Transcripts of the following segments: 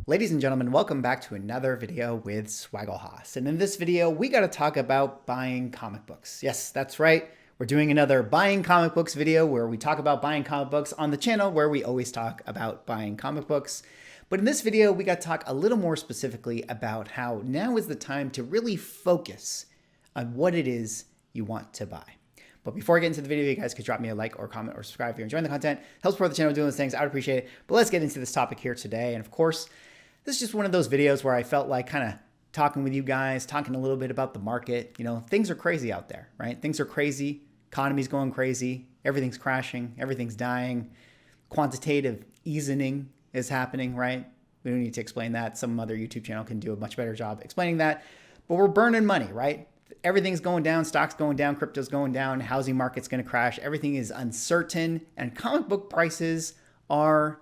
Ladies and gentlemen, welcome back to another video with Swaggle And in this video, we got to talk about buying comic books. Yes, that's right. We're doing another buying comic books video where we talk about buying comic books on the channel where we always talk about buying comic books. But in this video, we got to talk a little more specifically about how now is the time to really focus on what it is you want to buy. But before I get into the video, you guys could drop me a like or comment or subscribe if you're enjoying the content. Helps support the channel doing those things. I would appreciate it. But let's get into this topic here today. And of course, this is just one of those videos where I felt like kind of talking with you guys, talking a little bit about the market. You know, things are crazy out there, right? Things are crazy. Economy's going crazy. Everything's crashing. Everything's dying. Quantitative easing is happening, right? We don't need to explain that. Some other YouTube channel can do a much better job explaining that. But we're burning money, right? Everything's going down, stocks going down, crypto's going down, housing market's going to crash. Everything is uncertain, and comic book prices are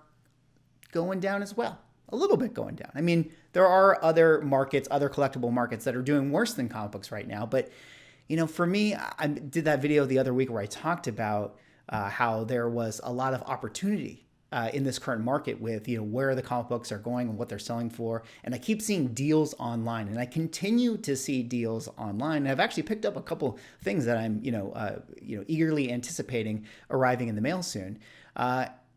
going down as well. A little bit going down. I mean, there are other markets, other collectible markets that are doing worse than comic books right now. But, you know, for me, I did that video the other week where I talked about how there was a lot of opportunity in this current market with, you know, where the comic books are going and what they're selling for. And I keep seeing deals online, and I continue to see deals online. And I've actually picked up a couple things that I'm, eagerly anticipating arriving in the mail soon.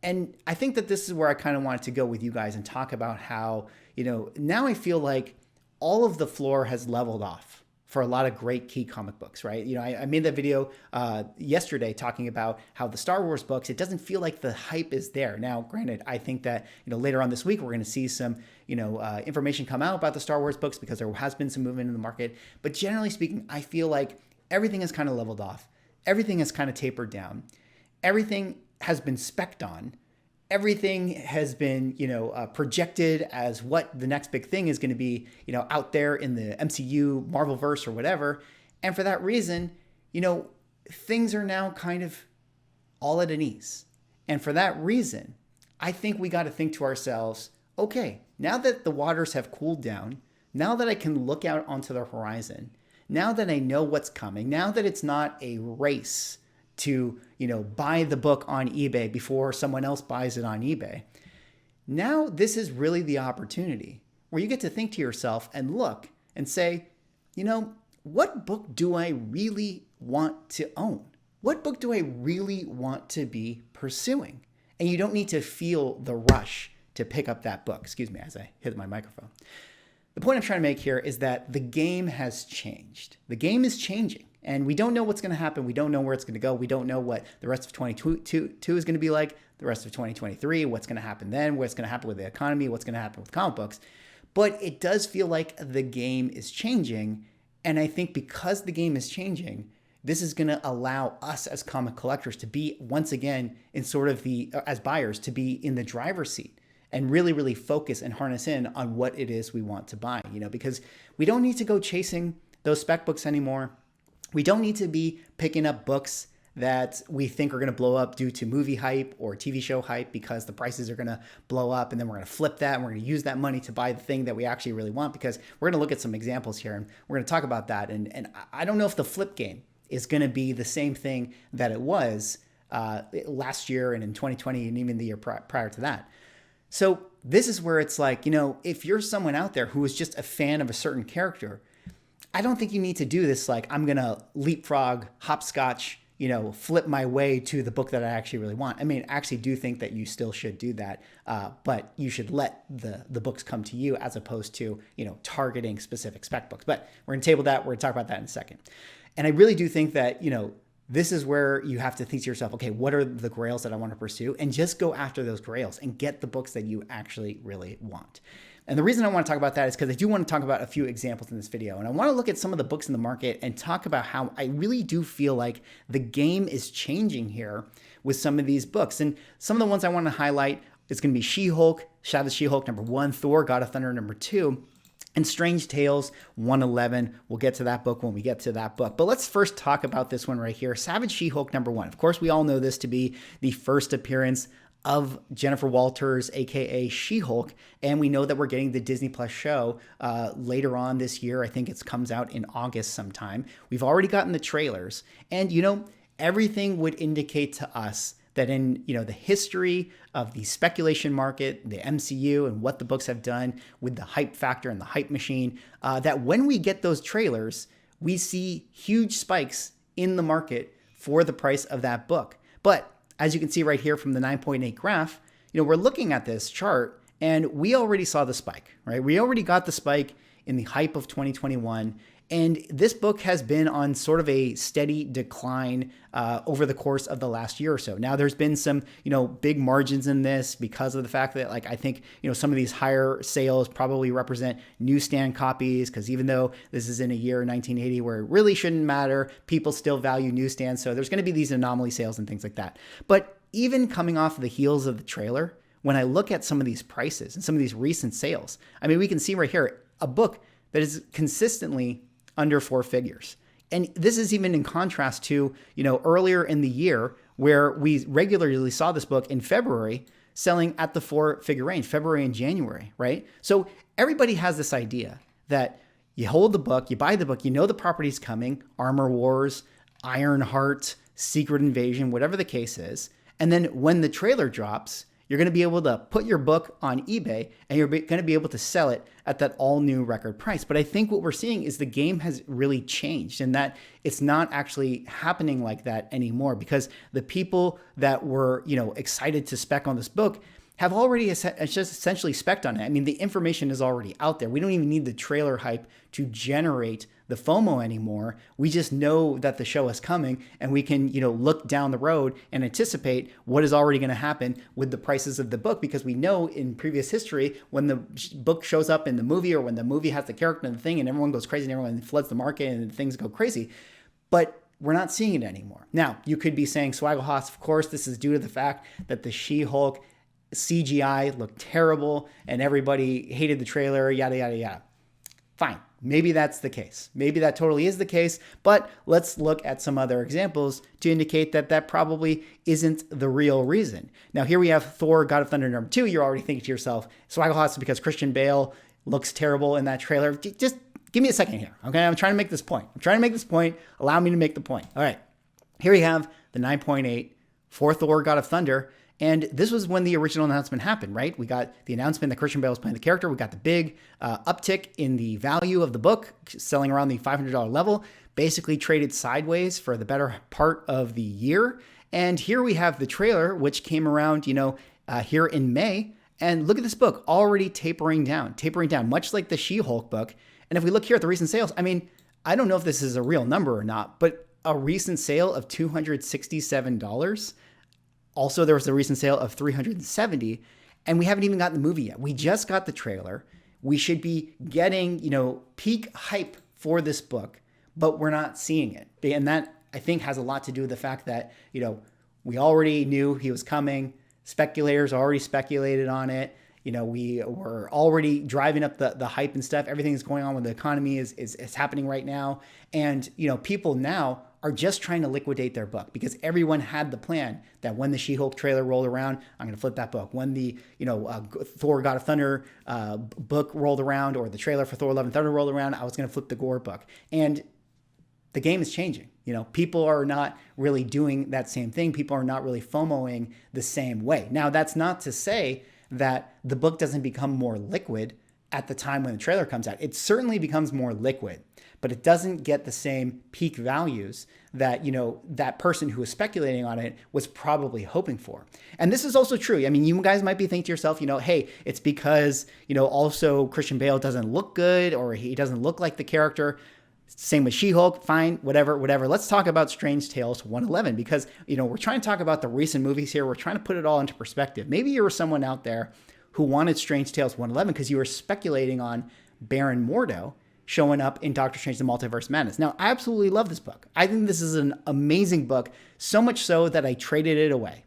And I think that this is where I kind of wanted to go with you guys and talk about how, you know, now I feel like all of the floor has leveled off for a lot of great key comic books, right? You know, I made that video yesterday talking about how the Star Wars books, it doesn't feel like the hype is there. Now, granted, I think that, you know, later on this week, we're going to see some, information come out about the Star Wars books because there has been some movement in the market. But generally speaking, I feel like everything has kind of leveled off. Everything has kind of tapered down. Everything has been spec'd on. Everything has been, projected as what the next big thing is going to be, out there in the MCU, Marvelverse, or whatever. And for that reason, things are now kind of all at an ease. And for that reason, I think we got to think to ourselves, okay, now that the waters have cooled down, now that I can look out onto the horizon, now that I know what's coming, now that it's not a race to, buy the book on eBay before someone else buys it on eBay. Now, this is really the opportunity where you get to think to yourself and look and say, what book do I really want to own? What book do I really want to be pursuing? And you don't need to feel the rush to pick up that book. Excuse me as I hit my microphone. The point I'm trying to make here is that the game has changed. The game is changing. And we don't know what's going to happen. We don't know where it's going to go. We don't know what the rest of 2022 is going to be like, the rest of 2023, what's going to happen then, what's going to happen with the economy, what's going to happen with comic books. But it does feel like the game is changing. And I think because the game is changing, this is going to allow us as comic collectors to be, once again, in sort of as buyers, to be in the driver's seat and really, really focus and harness in on what it is we want to buy, because we don't need to go chasing those spec books anymore. We don't need to be picking up books that we think are going to blow up due to movie hype or TV show hype because the prices are going to blow up, and then we're going to flip that and we're going to use that money to buy the thing that we actually really want, because we're going to look at some examples here and we're going to talk about that. And I don't know if the flip game is going to be the same thing that it was last year and in 2020 and even the year prior to that. So this is where it's like, if you're someone out there who is just a fan of a certain character, I don't think you need to do this like, I'm going to leapfrog, hopscotch, flip my way to the book that I actually really want. I mean, I actually do think that you still should do that, but you should let the books come to you as opposed to, targeting specific spec books. But we're going to table that. We're going to talk about that in a second. And I really do think that, this is where you have to think to yourself, okay, what are the grails that I want to pursue? And just go after those grails and get the books that you actually really want. And the reason I want to talk about that is because I do want to talk about a few examples in this video. And I want to look at some of the books in the market and talk about how I really do feel like the game is changing here with some of these books. And some of the ones I want to highlight is going to be She-Hulk, Shadow of She-Hulk #1, Thor, God of Thunder #2, and Strange Tales 111. We'll get to that book when we get to that book. But let's first talk about this one right here, Savage She-Hulk #1. Of course, we all know this to be the first appearance of Jennifer Walters, aka She-Hulk, and we know that we're getting the Disney Plus show later on this year. I think it comes out in August sometime. We've already gotten the trailers, and everything would indicate to us that in, the history of the speculation market, the MCU, and what the books have done with the hype factor and the hype machine, that when we get those trailers, we see huge spikes in the market for the price of that book. But as you can see right here from the 9.8 graph, we're looking at this chart and we already saw the spike, right? We already got the spike in the hype of 2021. And this book has been on sort of a steady decline over the course of the last year or so. Now, there's been some, big margins in this because of the fact that, I think, some of these higher sales probably represent newsstand copies, because even though this is in a year, 1980, where it really shouldn't matter, people still value newsstands. So there's going to be these anomaly sales and things like that. But even coming off of the heels of the trailer, when I look at some of these prices and some of these recent sales, we can see right here a book that is consistently under 4 figures. And this is even in contrast to, earlier in the year where we regularly saw this book in February selling at the 4-figure range, February and January, right? So everybody has this idea that you hold the book, you buy the book, the property's coming, Armor Wars, Ironheart, Secret Invasion, whatever the case is. And then when the trailer drops, you're going to be able to put your book on eBay and you're going to be able to sell it at that all new record price. But I think what we're seeing is the game has really changed and that it's not actually happening like that anymore, because the people that were, excited to spec on this book have already just essentially spec'd on it. The information is already out there. We don't even need the trailer hype to generate the FOMO anymore. We just know that the show is coming and we can, look down the road and anticipate what is already going to happen with the prices of the book, because we know in previous history when the book shows up in the movie or when the movie has the character and the thing and everyone goes crazy and everyone floods the market and things go crazy. But we're not seeing it anymore. Now, you could be saying, Swaggle, of course, this is due to the fact that the She-Hulk CGI looked terrible and everybody hated the trailer, yada, yada, yada. Fine. Maybe that's the case. Maybe that totally is the case, but let's look at some other examples to indicate that that probably isn't the real reason. Now, here we have Thor, God of Thunder #2. You're already thinking to yourself, Swaggle, it's because Christian Bale looks terrible in that trailer. Just give me a second here, okay? I'm trying to make this point. Allow me to make the point. All right. Here we have the 9.8 for Thor, God of Thunder. And this was when the original announcement happened, right? We got the announcement that Christian Bale was playing the character. We got the big uptick in the value of the book, selling around the $500 level, basically traded sideways for the better part of the year. And here we have the trailer, which came around, here in May. And look at this book already tapering down, much like the She-Hulk book. And if we look here at the recent sales, I don't know if this is a real number or not, but a recent sale of $267. Also, there was a recent sale of $370, and we haven't even gotten the movie yet. We just got the trailer. We should be getting, peak hype for this book, but we're not seeing it. And that, I think, has a lot to do with the fact that, we already knew he was coming. Speculators already speculated on it. We were already driving up the hype and stuff. Everything that's going on with the economy is happening right now. And, people now are just trying to liquidate their book, because everyone had the plan that when the She-Hulk trailer rolled around, I'm going to flip that book. When the, Thor God of Thunder book rolled around, or the trailer for Thor Love and Thunder rolled around, I was going to flip the Gore book. And the game is changing. People are not really doing that same thing. People are not really FOMOing the same way. Now, that's not to say that the book doesn't become more liquid at the time when the trailer comes out. It certainly becomes more liquid, but it doesn't get the same peak values that, that person who was speculating on it was probably hoping for. And this is also true. You guys might be thinking to yourself, hey, it's because, also Christian Bale doesn't look good, or he doesn't look like the character. Same with She-Hulk, fine, whatever. Let's talk about Strange Tales 111, because, we're trying to talk about the recent movies here. We're trying to put it all into perspective. Maybe you were someone out there who wanted Strange Tales 111 because you were speculating on Baron Mordo showing up in Doctor Strange: The Multiverse of Madness. Now, I absolutely love this book. I think this is an amazing book, so much so that I traded it away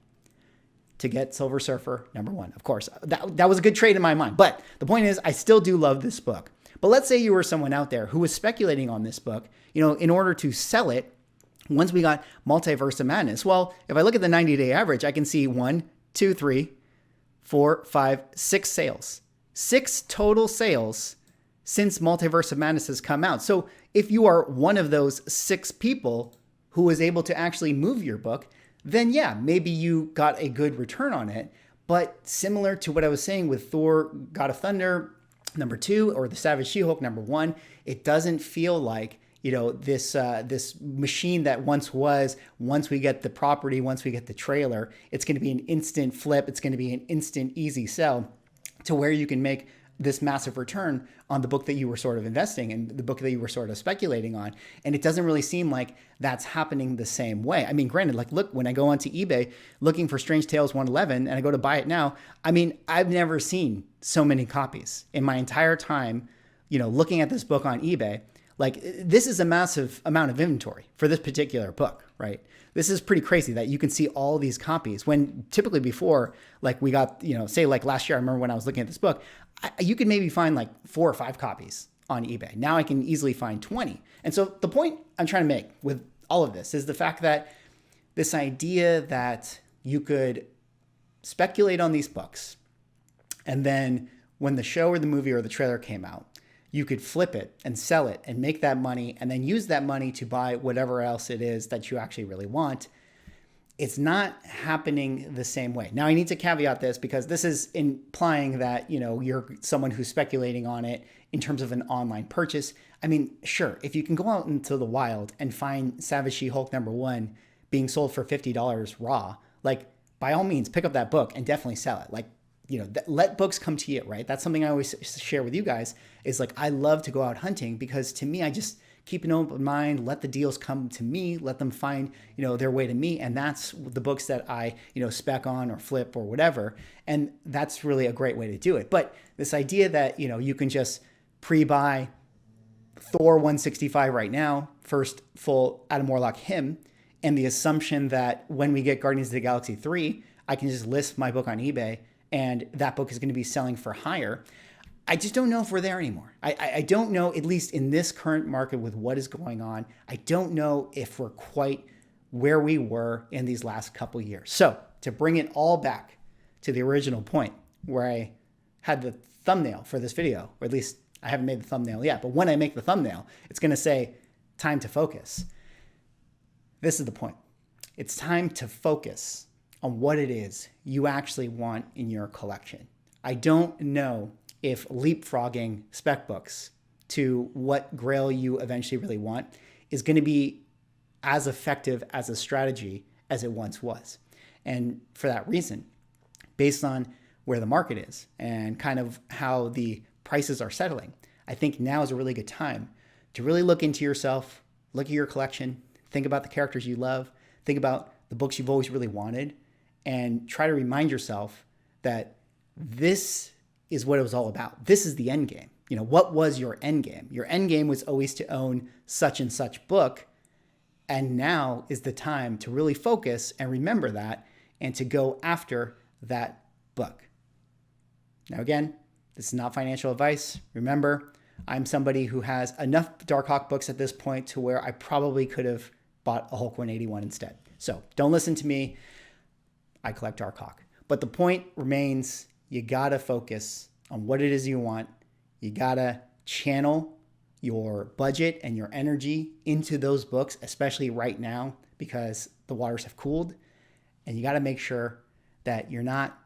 to get Silver Surfer #1. Of course, that was a good trade in my mind. But the point is, I still do love this book. But let's say you were someone out there who was speculating on this book, in order to sell it once we got Multiverse of Madness. Well, if I look at the 90-day average, I can see 1, 2, 3, 4, 5, 6 sales. 6 total sales since Multiverse of Madness has come out. So if you are one of those 6 people who was able to actually move your book, then yeah, maybe you got a good return on it. But similar to what I was saying with Thor, God of Thunder, #2, or the Savage She-Hulk #1, it doesn't feel like, this machine that once was, once we get the property, once we get the trailer, it's going to be an instant flip. It's going to be an instant easy sell to where you can make this massive return on the book that you were sort of investing in, the book that you were sort of speculating on. And it doesn't really seem like that's happening the same way. I mean, granted, like, look, when I go onto eBay looking for Strange Tales 111 and I go to buy it now, I mean, I've never seen so many copies in my entire time, looking at this book on eBay. Like, this is a massive amount of inventory for this particular book, right? This is pretty crazy that you can see all these copies when typically before, like, we got, say like last year, I remember when I was looking at this book, you could maybe find like 4 or 5 copies on eBay. Now I can easily find 20. And so the point I'm trying to make with all of this is the fact that this idea that you could speculate on these books, and then when the show or the movie or the trailer came out, you could flip it and sell it and make that money and then use that money to buy whatever else it is that you actually really want. It's not happening the same way. Now, I need to caveat this because this is implying that, you're someone who's speculating on it in terms of an online purchase. I mean, sure, if you can go out into the wild and find Savage She-Hulk #1 being sold for $50 raw, like, by all means, pick up that book and definitely sell it. Like, let books come to you, right? That's something I always share with you guys is, like, I love to go out hunting because to me, I just keep an open mind, let the deals come to me, let them find, their way to me. And that's the books that I, spec on or flip or whatever. And that's really a great way to do it. But this idea that, you can just pre-buy Thor 165 right now, first full Adam Warlock hymn, and the assumption that when we get Guardians of the Galaxy 3, I can just list my book on eBay and that book is going to be selling for higher. I just don't know if we're there anymore. I don't know, at least in this current market with what is going on, I don't know if we're quite where we were in these last couple years. So to bring it all back to the original point where I had the thumbnail for this video, or at least I haven't made the thumbnail yet, but when I make the thumbnail, it's going to say time to focus. This is the point. It's time to focus on what it is you actually want in your collection. I don't know if leapfrogging spec books to what grail you eventually really want is going to be as effective as a strategy as it once was. And for that reason, based on where the market is and kind of how the prices are settling, I think now is a really good time to really look into yourself, look at your collection, think about the characters you love, think about the books you've always really wanted, and try to remind yourself that this is what it was all about. This is the end game. What was your end game? Your end game was always to own such and such book. And now is the time to really focus and remember that and to go after that book. Now, again, this is not financial advice. Remember, I'm somebody who has enough Darkhawk books at this point to where I probably could have bought a Hulk 181 instead. So don't listen to me. I collect Darkhawk. But the point remains, you gotta focus on what it is you want. You gotta channel your budget and your energy into those books, especially right now because the waters have cooled. And you gotta make sure that you're not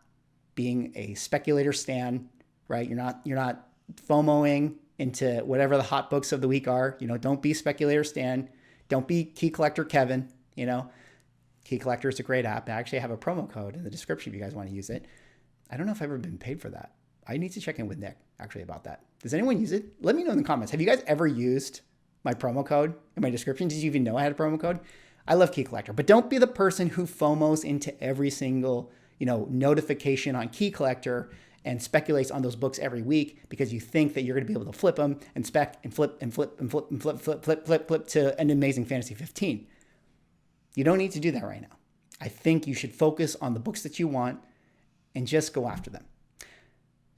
being a speculator stan, right? You're not FOMOing into whatever the hot books of the week are. Don't be speculator stan. Don't be Key Collector Kevin. Key Collector is a great app. I actually have a promo code in the description if you guys want to use it. I don't know if I've ever been paid for that. I need to check in with Nick actually about that. Does anyone use it? Let me know in the comments. Have you guys ever used my promo code in my description? Did you even know I had a promo code? I love Key Collector, but don't be the person who FOMOs into every single, notification on Key Collector and speculates on those books every week because you think that you're going to be able to flip them and spec and flip and flip and flip and flip to an Amazing Fantasy 15. You don't need to do that right now. I think you should focus on the books that you want and just go after them.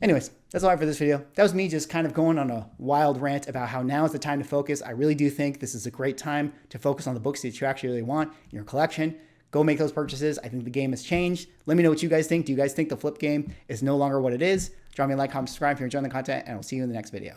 Anyways, that's all I have for this video. That was me just kind of going on a wild rant about how now is the time to focus. I really do think this is a great time to focus on the books that you actually really want in your collection. Go make those purchases. I think the game has changed. Let me know what you guys think. Do you guys think the flip game is no longer what it is? Drop me a like, comment, subscribe if you're enjoying the content, and I'll see you in the next video.